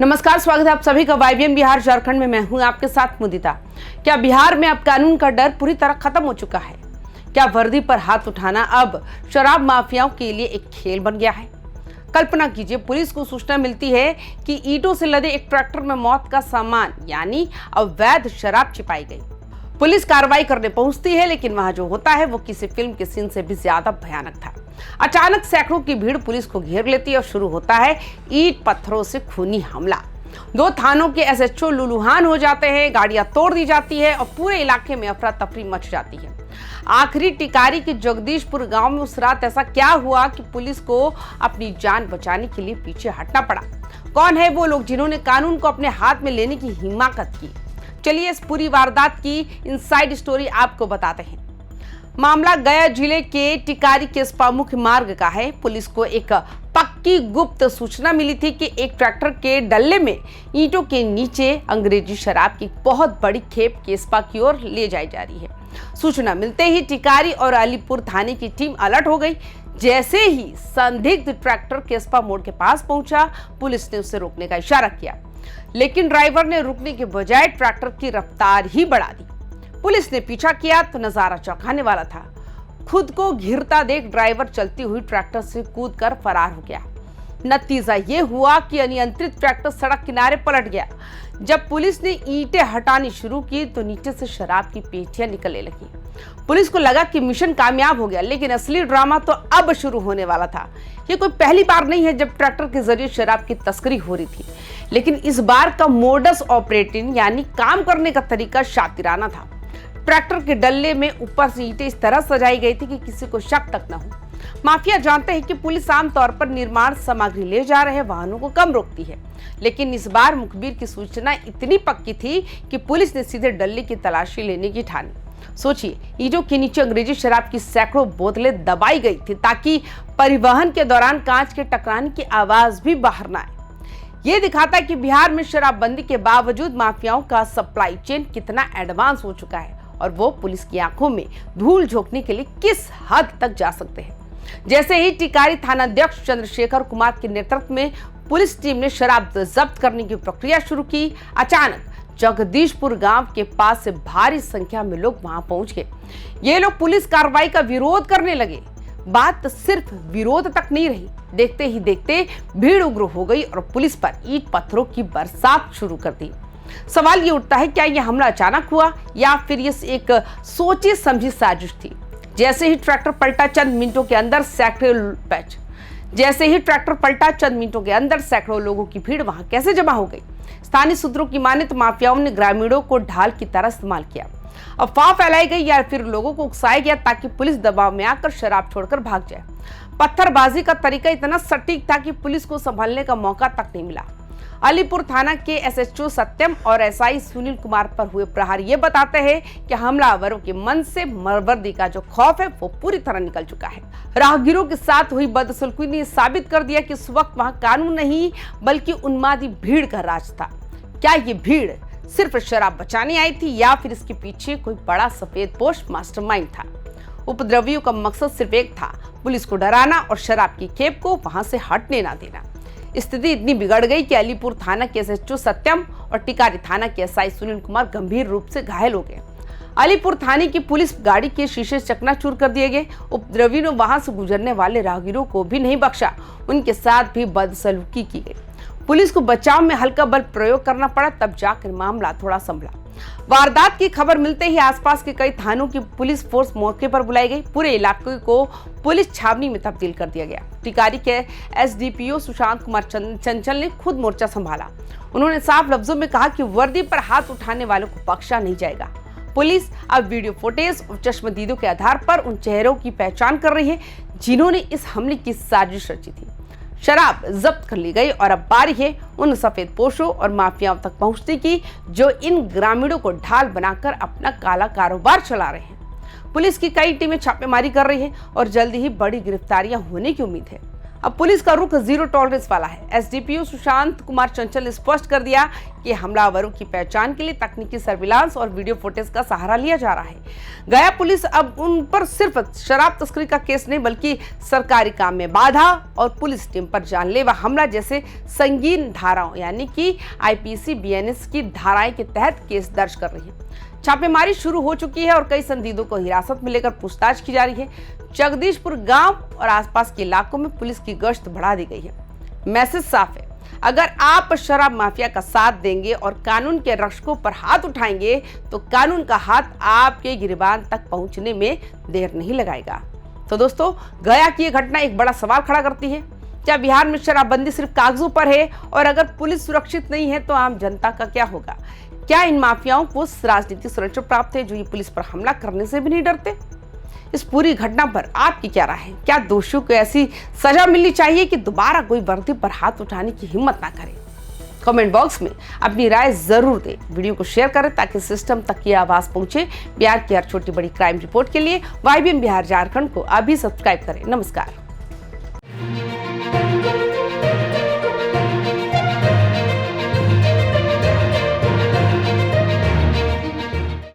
नमस्कार, स्वागत है आप सभी का वाईबीएम बिहार झारखंड में। मैं हूं आपके साथ मुदिता। क्या बिहार में अब कानून का डर पूरी तरह खत्म हो चुका है? क्या वर्दी पर हाथ उठाना अब शराब माफियाओं के लिए एक खेल बन गया है? कल्पना कीजिए, पुलिस को सूचना मिलती है कि ईंटों से लदे एक ट्रैक्टर में मौत का सामान यानी अवैध शराब छिपाई गई। पुलिस कार्रवाई करने पहुंचती है, लेकिन वहां जो होता है वो किसी फिल्म के सीन से भी ज्यादा भयानक था। अचानक सैकड़ों की भीड़ पुलिस को घेर लेती है और शुरू होता है ईंट पत्थरों से खूनी हमला। 2 थानों के एसएचओ लुलुहान हो जाते हैं, गाड़ियां तोड़ दी जाती है और पूरे इलाके में अफरा तफरी मच जाती है। आखिरी टिकारी के जगदीशपुर गांव में उस रात ऐसा क्या हुआ कि पुलिस को अपनी जान बचाने के लिए पीछे हटना पड़ा? कौन है वो लोग जिन्होंने कानून को अपने हाथ में लेने की हिम्मत की? चलिए इस पूरी वारदात की इनसाइड स्टोरी आपको बताते हैं। मामला गया जिले के टिकारी केसपा मुख्य मार्ग का है। पुलिस को एक पक्की गुप्त सूचना मिली थी कि एक ट्रैक्टर के डल्ले में ईंटों के नीचे अंग्रेजी शराब की बहुत बड़ी खेप केसपा की ओर ले जाई जा रही है। सूचना मिलते ही टिकारी और अलीपुर थाने की टीम अलर्ट हो गई। जैसे ही संदिग्ध ट्रैक्टर केसपा मोड़ के पास पहुंचा, पुलिस ने उसे रोकने का इशारा किया, लेकिन ड्राइवर ने रुकने के बजाय ट्रैक्टर की रफ्तार ही बढ़ा दी। पुलिस ने पीछा किया तो नजारा चौंकाने वाला था। खुद को घिरता देख ड्राइवर चलती हुई ट्रैक्टर से कूदकर फरार हो गया। नतीजा ये हुआ कि अनियंत्रित ट्रैक्टर सड़क किनारे पलट गया। जब पुलिस ने ईंटें हटानी शुरू की तो नीचे से शराब की पेटियां निकलने लगी। पुलिस को लगा कि मिशन कामयाब हो गया, लेकिन असली ड्रामा तो अब शुरू होने वाला था। ये कोई पहली बार नहीं है जब ट्रैक्टर के जरिए शराब की तस्करी हो रही थी, लेकिन इस बार का मोडस ऑपरेटिंग यानी काम करने का तरीका शातिराना था। ट्रैक्टर के डल्ले में ऊपर से ईंटें इस तरह सजाई गई थी कि किसी को शक तक न हो। माफिया जानते हैं कि पुलिस आमतौर पर निर्माण सामग्री ले जा रहे वाहनों को कम रोकती है, लेकिन इस बार मुखबिर की सूचना इतनी पक्की थी कि पुलिस ने सीधे डल्ले की तलाशी लेने की ठानी। सोचिए, ईंटों के नीचे अंग्रेजी शराब की सैकड़ों बोतलें दबाई गई थी ताकि परिवहन के दौरान कांच के टकराने की आवाज भी बाहर न आए। ये दिखाता है कि बिहार में शराबबंदी के बावजूद माफियाओं का सप्लाई चेन कितना एडवांस हो चुका है और वो पुलिस की आंखों में धूल झोंकने के लिए किस हद तक जा सकते हैं। जैसे ही टिकारी थानाध्यक्ष चंद्रशेखर कुमार के नेतृत्व में पुलिस टीम ने शराब जब्त करने की प्रक्रिया शुरू की, अचानक जगदीशपुर गांव के पास से भारी संख्या में लोग वहां पहुंच गए। ये लोग पुलिस कार्रवाई का विरोध करने लगे। बात सिर्फ विरोध तक नहीं रही, देखते ही देखते भीड़ उग्र हो गई और पुलिस पर ईंट पत्थरों की बरसात शुरू कर दी। सवाल ये उठता है, क्या यह हमला अचानक हुआ या फिर ये एक सोची समझी साजिश थी? जैसे ही ट्रैक्टर पलटा चंद मिनटों के अंदर सैकड़ों लोगों की भीड़ वहां कैसे जमा हो गई? स्थानीय सूत्रों की माने तो माफियाओं ने ग्रामीणों को ढाल की तरह इस्तेमाल किया। अफवाह फैलाई गई या फिर लोगों को उकसाया गया ताकि पुलिस दबाव में आकर शराब छोड़कर भाग जाए। पत्थरबाजी का तरीका इतना सटीक था कि पुलिस को संभलने का मौका तक नहीं मिला। अलीपुर थाना के एसएचओ सत्यम और एसआई सुनील कुमार पर हुए प्रहार ये बताते हैं कि हमलावरों के मन से वर्दी का जो खौफ है वो पूरी तरह निकल चुका है। राहगीरों के साथ हुई बदसलूकी ने साबित कर दिया कि इस वक्त वहां कानून नहीं बल्कि उन्मादी भीड़ का राज था। क्या ये भीड़ सिर्फ शराब बचाने आई थी या फिर इसके पीछे कोई बड़ा सफेदपोश मास्टरमाइंड था? उपद्रवियों का मकसद सिर्फ एक था, पुलिस को डराना और शराब की खेप को वहां से हटने ना देना। स्थिति इतनी बिगड़ गई कि अलीपुर थाना के एसएचओ सत्यम और टिकारी थाना के एसआई सुनील कुमार गंभीर रूप से घायल हो गए। अलीपुर थाने की पुलिस गाड़ी के शीशे चकनाचूर कर दिए गए। उपद्रवियों ने वहां से गुजरने वाले राहगीरों को भी नहीं बख्शा, उनके साथ भी बदसलूकी की गई। पुलिस को बचाव में हल्का बल प्रयोग करना पड़ा, तब जाकर मामला थोड़ा संभला। वारदात की खबर मिलते ही आसपास के कई थानों की पुलिस फोर्स मौके पर बुलाई गई। पूरे इलाके को पुलिस छावनी में तब्दील कर दिया गया। टिकारी के एसडीपीओ सुशांत कुमार चंचल ने खुद मोर्चा संभाला। उन्होंने साफ लफ्जों में कहा कि वर्दी पर हाथ उठाने वालों को बख्शा नहीं जाएगा। पुलिस अब वीडियो फुटेज और चश्मदीदों के आधार पर उन चेहरों की पहचान कर रही है जिन्होंने इस हमले की साजिश रची थी। शराब जब्त कर ली गई और अब बारी है उन सफेदपोशों और माफियाओं तक पहुंचने की जो इन ग्रामीणों को ढाल बनाकर अपना काला कारोबार चला रहे हैं। पुलिस की कई टीमें छापेमारी कर रही है और जल्दी ही बड़ी गिरफ्तारियां होने की उम्मीद है। अब पुलिस का रुख जीरो टॉलरेंस वाला है। एसडीपीओ सुशांत कुमार चंचल ने स्पष्ट कर दिया कि हमलावरों की पहचान के लिए तकनीकी सर्विलांस और वीडियो फुटेज का सहारा लिया जा रहा है। गया पुलिस अब उन पर सिर्फ शराब तस्करी का केस नहीं बल्कि सरकारी काम में बाधा और पुलिस टीम पर जानलेवा हमला जैसे संगीन धाराओं यानी कि आईपीसी बीएनएस की धाराएं के तहत केस दर्ज कर रही है। छापेमारी शुरू हो चुकी है और कई संदिग्धों को हिरासत में लेकर पूछताछ की जा रही है। जगदीशपुर गांव और आसपास के इलाकों में पुलिस की गश्त बढ़ा दी गई है। मैसेज साफ है, अगर आप शराब माफिया का साथ देंगे और कानून के रक्षकों पर हाथ उठाएंगे तो कानून का हाथ आपके गिरबान तक पहुंचने में देर नहीं लगाएगा। तो दोस्तों, गया की ये घटना एक बड़ा सवाल खड़ा करती है। क्या बिहार में शराबबंदी सिर्फ कागजों पर है और अगर पुलिस सुरक्षित नहीं है तो आम जनता का क्या होगा? क्या इन माफियाओं को राजनीतिक सुरक्षा प्राप्त है जो ये पुलिस पर हमला करने से भी नहीं डरते? इस पूरी घटना पर आपकी क्या राय है? क्या दोषियों को ऐसी सजा मिलनी चाहिए कि दोबारा कोई वर्दी पर हाथ उठाने की हिम्मत ना करे? कमेंट बॉक्स में अपनी राय जरूर दें। वीडियो को शेयर करें ताकि सिस्टम तक ये आवाज पहुंचे। बिहार की हर छोटी बड़ी क्राइम रिपोर्ट के लिए YBM बिहार झारखंड को अभी सब्सक्राइब करें। नमस्कार।